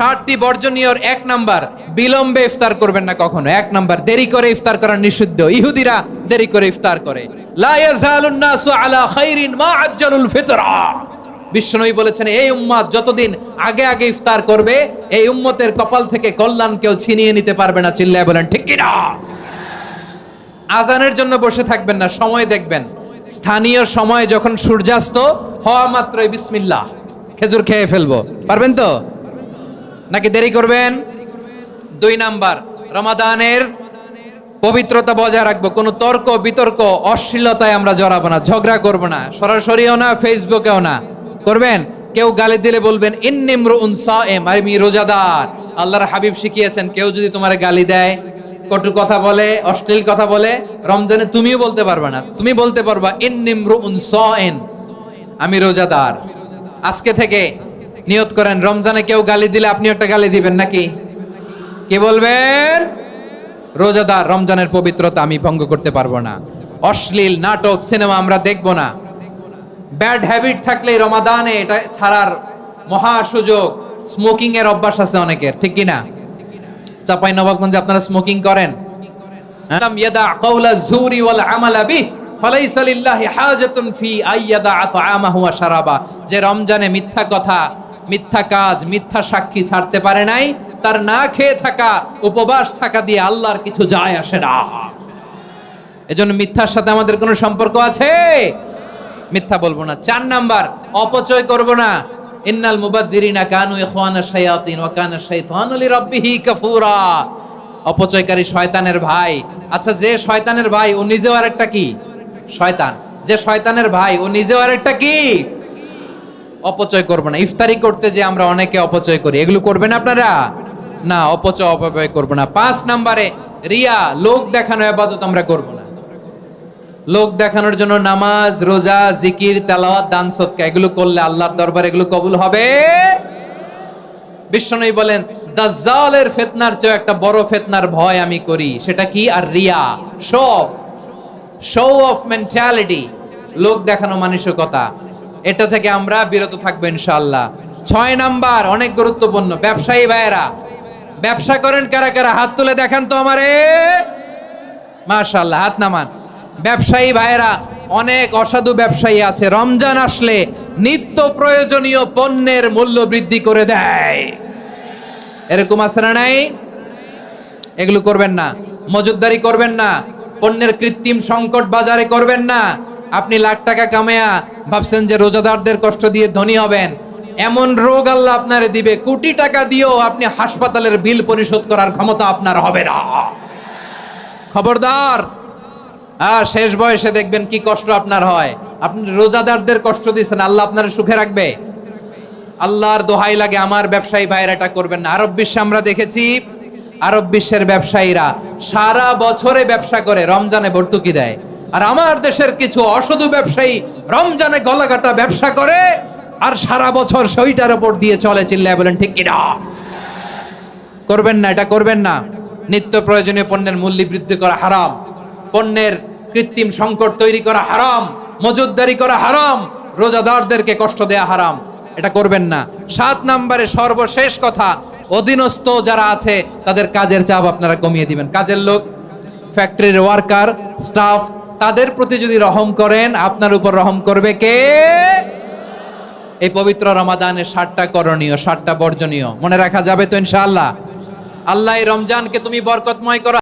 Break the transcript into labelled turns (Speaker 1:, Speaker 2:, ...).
Speaker 1: 60টি বর্জনীয়র 1 number, বিলম্বে ইফতার করবেন না কখনো। 1 নাম্বার, দেরি করে ইফতার করা নিষিদ্ধ। ইহুদিরা দেরি করে ইফতার করে। লা ইয়াজালুন নাসু আলা খাইরিন মা আজ্জালুল ফিতরা। বিশ্বনবী বলেছেন, এই উম্মত যতদিন আগে আগে ইফতার করবে, এই উম্মতের কপাল থেকে কল্যাণ কেউ ছিনিয়ে নিতে পারবে না। চিল্লায় বলেন ঠিক কি না? আজানের জন্য বসে থাকবেন না, সময় দেখবেন। স্থানীয় সময় যখন সূর্যাস্ত হওয়া মাত্রই বিসমিল্লাহ, খেজুর খেয়ে ফেলবো। পারবেন তো নাকি দেরি করবেন? 2 নাম্বার, রমাদানের পবিত্রতা বজায় রাখবো। কোনো তর্ক বিতর্ক অশ্লীলতায় আমরা জড়াবো না, ঝগড়া করবো না, সরাসরিও না, ফেসবুকেও না। করবেন? কেউ গালি দিলে বলবেন ইন্নিমরুউন সায়েম, আমি রোজাদার। আল্লাহর হাবিব শিখিয়েছেন, কেউ যদি তোমার গালি দেয়, কটু কথা বলে, অশ্লীল কথা বলে, রমজানে তুমিও বলতে পারবে না। তুমি বলতে পারবা ইন্নিমরুউন সায়েম, আমি রোজাদার। আজকে থেকে নিয়ত করেন, রমজানে কেউ গালি দিলে আপনি একটা গালি দিবেন নাকি? কে বলবেন? রোজাদার। রমজানের পবিত্রতা আমি ভঙ্গ করতে পারবো না। অশ্লীল নাটক সিনেমা আমরা দেখবো না। ব্যাড হ্যাবিট থাকলে রমাদানে এটা ছাড়ার মহা সুযোগ। স্মোকিং এর অভ্যাস আছে অনেকের, ঠিক কি না? চাপাই নবাবগঞ্জে আপনারা স্মোকিং করেন? আলাম ইয়াদা কাওলা যুরি ওয়াল আমালা বিহি ফালাইসা লিল্লাহি হাজাতুন ফি আইয়াদা তাআমাহু ওয়া শারাবা। যে রমজানে মিথ্যা কথা, মিথ্যা কাজ, মিথ্যা সাক্ষী ছাড়তে পারে নাই, তার না খেয়ে থাকা, উপবাস থাকা দিয়ে আল্লাহর কিছু যায় আসে না। এজন্য মিথ্যার সাথে আমাদের কোনো সম্পর্ক আছে? মিথ্যা বলবো না। 4 নাম্বার, অপচয় করব না। ইন্নাল মুবাযযিরিনা কানু ইখওয়ানাশ শায়াতিন ওয়া কানা শাইতানু লিরাব্বিহি কাফুরা। অপচয়কারী শয়তানের ভাই। আচ্ছা, যে শয়তানের ভাই ও নিজেও আরেকটা কি? শয়তান। যে শয়তানের ভাই ও নিজেও আরেকটা কি? অপচয় করব না। ইফতারি করতে যে আমরা অনেকে অপচয় করি, এগুলো করবেন আপনারা? না, অপচয় করব না। 5 নাম্বারে, রিয়া, লোক দেখানো ইবাদত আমরা করব না। লোক দেখানোর জন্য নামাজ, রোজা, জিকির, তেলাওয়াত, দান সদকা এগুলো করলে আল্লাহর দরবারে এগুলো কবুল হবে? বিশ্বনবী বলেন, দাজ্জালের ফিতনার চেয়ে একটা বড় ফিতনার ভয় আমি করি। সেটা কি? আর রিয়া, শো অফ মেন্টালিটি, লোক দেখানো মানসিকতা। এটা থেকে আমরা বিরত থাকবো ইনশাআল্লাহ। 6 নাম্বার, অনেক গুরুত্বপূর্ণ। ব্যবসায়ী ভাইয়েরা, ব্যবসা করেন কারা কারা? হাত তুলে দেখান তো আমারে। মাশাআল্লাহ, হাত নামান। ব্যবসায়ী ভাইয়েরা, অনেক অসাধু ব্যবসায়ী আছে, রমজান আসলে নিত্য প্রয়োজনীয় পণ্যের মূল্য বৃদ্ধি করে দেয়। এরকম আছে না নাই? এগুলো করবেন না। মজুদদারি করবেন না। পণ্যের কৃত্রিম সংকট বাজারে করবেন না। আপনি লাখ টাকা কামায়া ভাবছেন যে রোজাদারদের কষ্ট দিয়ে ধনী হবেন। এমন রোগ আল্লাহ আপনারে দিবে, কোটি টাকা দিয়েও আপনি হাসপাতালের বিল পরিশোধ করার ক্ষমতা আপনার হবে না। খবরদার। আর শেষ বয়সে দেখবেন কি কষ্ট আপনার হয়। আপনি রোজাদারদের কষ্ট দিচ্ছেন, আল্লাহ আপনার সুখে রাখবে? আল্লাহর দোহাই লাগে, আমার ব্যবসায়ী ভাইয়েরা এটা করবেন না। আরব বিশ্বে আমরা দেখেছি, আরব বিশ্বের ব্যবসায়ীরা সারা বছরে ব্যবসা করে, রমজানে ভর্তুকি দেয়। আর আমার দেশের কিছু অসাধু ব্যবসায়ী রমজানে গলাকাটা ব্যবসা করে আর সারা বছর সেইটার উপর দিয়ে চলে। চিল্লায় বলেন ঠিক কি না? করবেন না, এটা করবেন না। নিত্য প্রয়োজনীয় পণ্যের মূল্য বৃদ্ধি করা হারাম, পণ্যের কৃত্রিম সংকট তৈরি করা হারাম, মজুদদারি করা হারাম, রোজাদারদেরকে কষ্ট দেয়া হারাম। এটা করবেন না। 7 নাম্বারে সর্বশেষ কথা, অধীনস্থ যারা আছে তাদের কাজের চাপ আপনারা কমিয়ে দিবেন। কাজের লোক, ফ্যাক্টরির ওয়ার্কার, স্টাফ, তাদের প্রতি যদি রহম করেন, আপনার উপর রহম করবে কে? এই পবিত্র রমাদানে 7টা করণীয়, 7টা বর্জনীয় মনে রাখা যাবে তো ইনশাআল্লাহ? আল্লাহ এই রমজানকে তুমি বরকতময় করো।